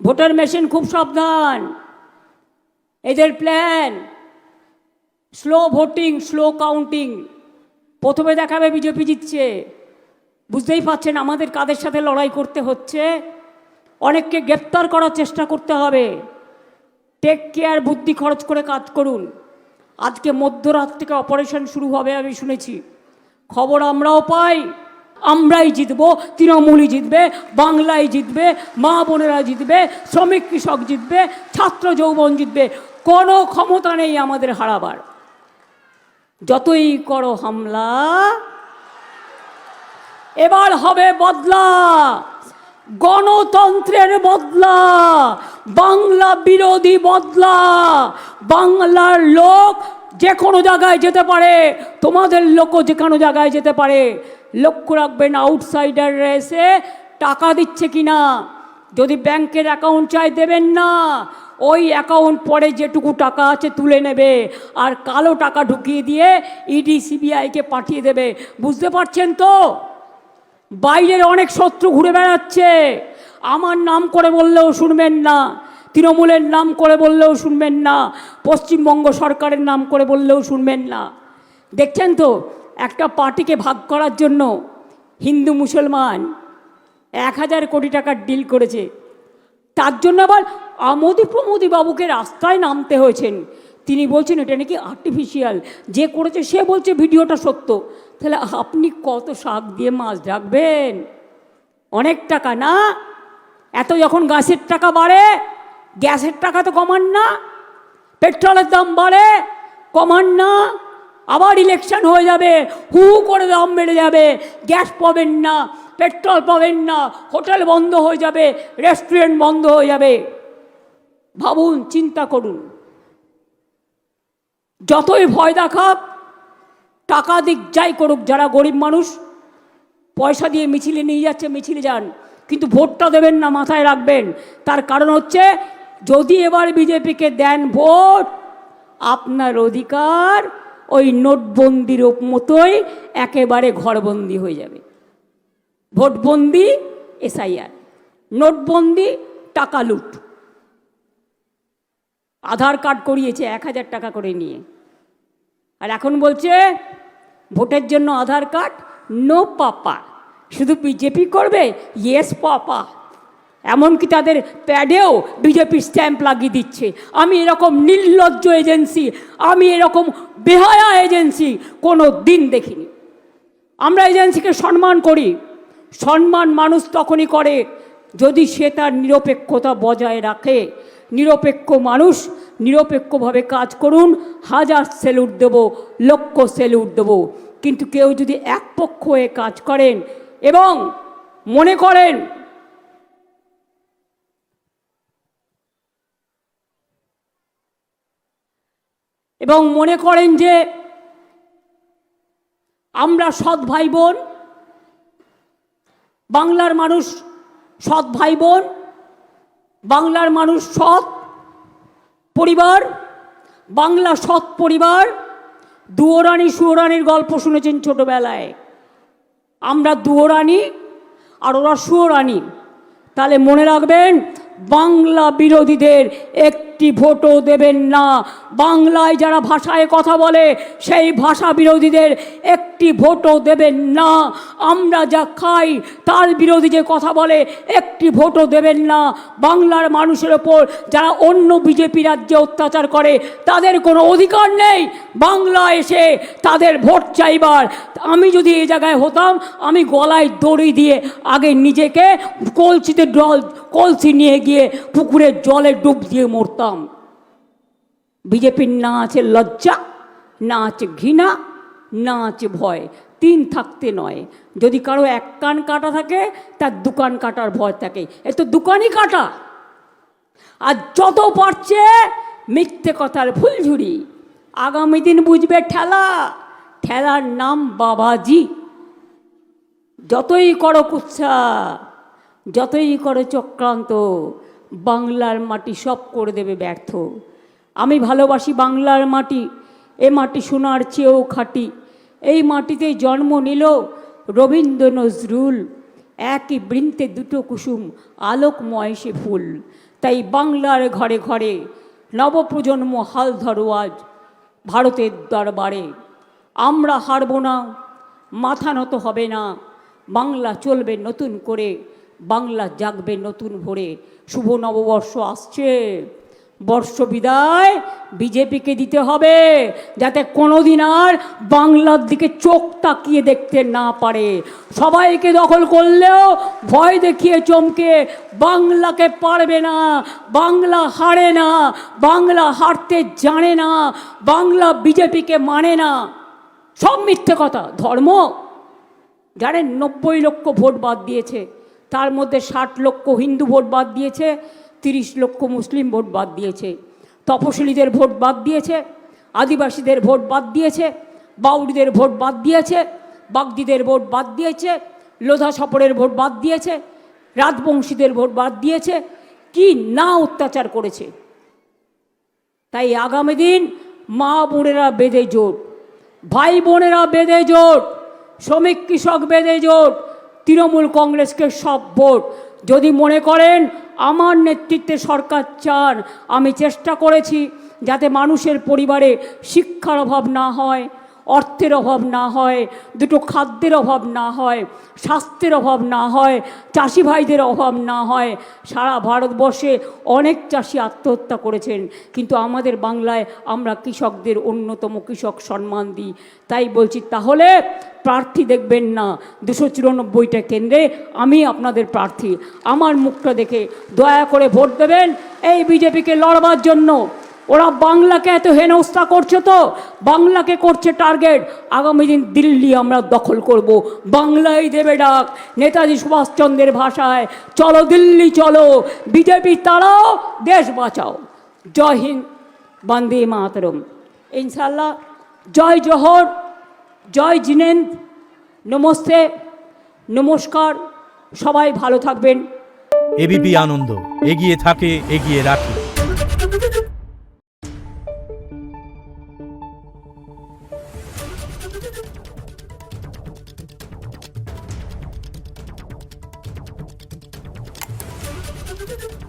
Voter machine খুব সাবধান, এদের plan slow voting, slow counting. প্রথমে দেখাবে বিজেপি জিতছে, বুঝতেই পারছেন আমাদের কাদের সাথে লড়াই করতে হচ্ছে। অনেককে গ্রেপ্তার করার চেষ্টা করতে হবে। টেক কেয়ার, বুদ্ধি খরচ করে কাজ করুন। আজকে মধ্যরাত থেকে অপারেশন শুরু হবে আমি শুনেছি, খবর আমরাও পাই। আমরাই জিতব, তৃণমূলই জিতবে, বাংলায় জিতবে, মা বোনেরা জিতবে, শ্রমিক কৃষক জিতবে, ছাত্র যৌবন জিতবে। কোনো ক্ষমতা নেই আমাদের হারাবার। যতই করো হামলা, এবার হবে বদলা, গণতন্ত্রের বদলা, বাংলা বিরোধী বদলা। বাংলার লোক যে কোনো জায়গায় যেতে পারে, তোমাদের লোকও যে কোনো জায়গায় যেতে পারে। লক্ষ্য রাখবেন আউটসাইডাররা এসে টাকা দিচ্ছে কিনা। যদি ব্যাংকের অ্যাকাউন্ট চাই দেবেন না, ওই অ্যাকাউন্ট পরে যেটুকু টাকা আছে তুলে নেবে আর কালো টাকা ঢুকিয়ে দিয়ে ইডি সিবিআইকে পাঠিয়ে দেবে। বুঝতে পারছেন তো? বাইরের অনেক শত্রু ঘুরে বেড়াচ্ছে। আমার নাম করে বললেও শুনবেন না, তৃণমূলের নাম করে বললেও শুনবেন না, পশ্চিমবঙ্গ সরকারের নাম করে বললেও শুনবেন না। দেখছেন তো, একটা পার্টিকে ভাগ করার জন্য হিন্দু মুসলমান 1000 কোটি টাকার ডিল করেছে। তার জন্য আবার আমোদি প্রমোদি বাবুকে রাস্তায় নামতে হয়েছেন। তিনি বলছেন এটা নাকি আর্টিফিশিয়াল, যে করেছে সে বলছে ভিডিওটা সত্য। তাহলে আপনি কত শাক দিয়ে মাছ ঢাকবেন? অনেক টাকা না? এত যখন গাছের টাকা বাড়ে, গ্যাসের টাকা তো কমান না, পেট্রোলের দাম বাড়ে কমান না। আবার ইলেকশন হয়ে যাবে, হু করে দাম বেড়ে যাবে, গ্যাস পাবেন না, পেট্রোল পাবেন না, হোটেল বন্ধ হয়ে যাবে, রেস্টুরেন্ট বন্ধ হয়ে যাবে। ভাবুন, চিন্তা করুন। যতই ভয় দেখাক, টাকা দিক যাই করুক, যারা গরিব মানুষ পয়সা দিয়ে মিছিলে নিয়ে যাচ্ছে, মিছিলে যান, কিন্তু ভোটটা দেবেন না, মাথায় রাখবেন। তার কারণ হচ্ছে যদি এবার বিজেপিকে দেন ভোট, আপনার অধিকার ওই নোটবন্দির মতোই একেবারে ঘরবন্দি হয়ে যাবে। ভোটবন্দি, এসআইআর, নোটবন্দি, টাকা লুট। আধার কার্ড করিয়েছে 1000 টাকা করে নিয়ে, আর এখন বলছে ভোটের জন্য আধার কার্ড নো পাপা, শুধু বিজেপি করবে ইয়েস পাপা। এমনকি তাদের প্যাডেও বিজেপি স্ট্যাম্প লাগিয়ে দিচ্ছে। আমি এরকম নির্লজ্জ এজেন্সি, আমি এরকম বেহায়া এজেন্সি কোনো দিন দেখিনি। আমরা এজেন্সিকে সম্মান করি। সম্মান মানুষ তখনই করে যদি সে তার নিরপেক্ষতা বজায় রাখে। নিরপেক্ষ মানুষ নিরপেক্ষভাবে কাজ করুন, 1000 স্যালুট দেব, লক্ষ স্যালুট দেব। কিন্তু কেউ যদি একপক্ষ হয়ে কাজ করেন এবং মনে করেন যে আমরা সৎ ভাই বোন, বাংলার মানুষ সৎ ভাই বোন, বাংলার মানুষ সৎ পরিবার, বাংলা সৎ পরিবার। দুয়োরানী সুয়োরানীর গল্প শুনেছেন ছোটবেলায়। আমরা দুয়োরানী আর ওরা সুয়োরানী। তাহলে মনে রাখবেন, বাংলা বিরোধীদের একটি ভোটও দেবেন না। বাংলায় যারা ভাষায় কথা বলে সেই ভাষা বিরোধীদের একটি ভোটও দেবেন না। আমরা যা খাই তার বিরোধী যে কথা বলে একটি ভোটও দেবেন না। বাংলার মানুষের ওপর যারা অন্য বিজেপি রাজ্যে অত্যাচার করে তাদের কোনো অধিকার নেই বাংলা এসে তাদের ভোট চাইবার। আমি যদি এই জায়গায় হতাম, আমি গলায় দড়ি দিয়ে আগে নিজেকে কলসি নিয়ে গিয়ে পুকুরের জলে ডুব দিয়ে মরতাম। বিজেপির না আছে লজ্জা, না আছে ঘৃণা, না আছে ভয়। 3 থাকতে নয়। যদি কারো 1 কান কাটা থাকে তার 2 কান কাটার ভয় থাকে। এ তো 2 কানই কাটা। আর যত পারছে মিথ্যে কথার ফুলঝুরি। আগামী দিন বুঝবে ঠেলা, ঠেলার নাম বাবাজি। যতই করো কুৎসা, যতই করো চক্রান্ত, বাংলার মাটি সব করে দেবে ব্যর্থ। আমি ভালোবাসি বাংলার মাটি, এ মাটি সোনার চেয়েও খাঁটি। এই মাটিতে জন্ম নিল রবীন্দ্র নজরুল, একই বৃন্তে দুটো কুসুম আলোকময় সে ফুল। তাই বাংলার ঘরে ঘরে নবপ্রজন্ম হাল ধরো আজ ভারতের দরবারে। আমরা হারব না, মাথা নত হবে না, বাংলা চলবে নতুন করে, বাংলা জাগবে নতুন ভোরে। শুভ নববর্ষ আসছে, বর্ষ বিদায় বিজেপিকে দিতে হবে, যাতে কোনোদিন আর বাংলার দিকে চোখ তাকিয়ে দেখতে না পারে। সবাইকে দখল করলেও ভয় দেখিয়ে চমকে বাংলাকে পারবে না। বাংলা হারে না, বাংলা হারতে জানে না, বাংলা বিজেপিকে মানে না। সব মিথ্যে কথা। ধর্ম জানেন 90 লক্ষ ভোট বাদ দিয়েছে, তার মধ্যে 60 লক্ষ হিন্দু ভোট বাদ দিয়েছে, 30 লক্ষ মুসলিম ভোট বাদ দিয়েছে। তপশিলীদের ভোট বাদ দিয়েছে, আদিবাসীদের ভোট বাদ দিয়েছে, বাউরিদের ভোট বাদ দিয়েছে, বাগদিদের ভোট বাদ দিয়েছে, লোধা সপরের ভোট বাদ দিয়েছে, রাজবংশীদের ভোট বাদ দিয়েছে। কি না অত্যাচার করেছে। তাই আগামী দিন মা বোনেরা বেঁধে জোট, ভাই বোনেরা বেঁধে জোট, শ্রমিক কৃষক বেঁধে জোট, তৃণমূল কংগ্রেসকে সব ভোট। যদি মনে করেন আমার নেতৃত্বে সরকার চান, আমি চেষ্টা করেছি যাতে মানুষের পরিবারে শিক্ষার অভাব না হয়, অর্থের অভাব না হয়, দুটো খাদ্যের অভাব না হয়, স্বাস্থ্যের অভাব না হয়, চাষি ভাইদের অভাব না হয়। সারা ভারতবর্ষে অনেক চাষি আত্মহত্যা করেছেন, কিন্তু আমাদের বাংলায় আমরা কৃষকদের অন্যতম কৃষক সম্মান দিই। তাই বলছি, তাহলে প্রার্থী দেখবেন না 294টা কেন্দ্রে আমি আপনাদের প্রার্থী। আমার মুখটা দেখে দয়া করে ভোট দেবেন এই বিজেপিকে লড়বার জন্য। ওরা বাংলাকে এত হেনস্থা করছে, তো বাংলাকে করছে টার্গেট। আগামী দিন দিল্লি আমরা দখল করব, বাংলাই দেবে ডাক। নেতাজি সুভাষচন্দ্রের ভাষায়, চলো দিল্লি চলো, বিজেপি তাড়াও, দেশ বাঁচাও। জয় হিন্দ, বন্দে মাতরম। ইনশাল্লাহ। জয় জোহর, জয় জিনেন্দ, নমস্তে, নমস্কার। সবাই ভালো থাকবেন। এবিপি আনন্দ এগিয়ে থাকে, এগিয়ে রাখে। Thank you.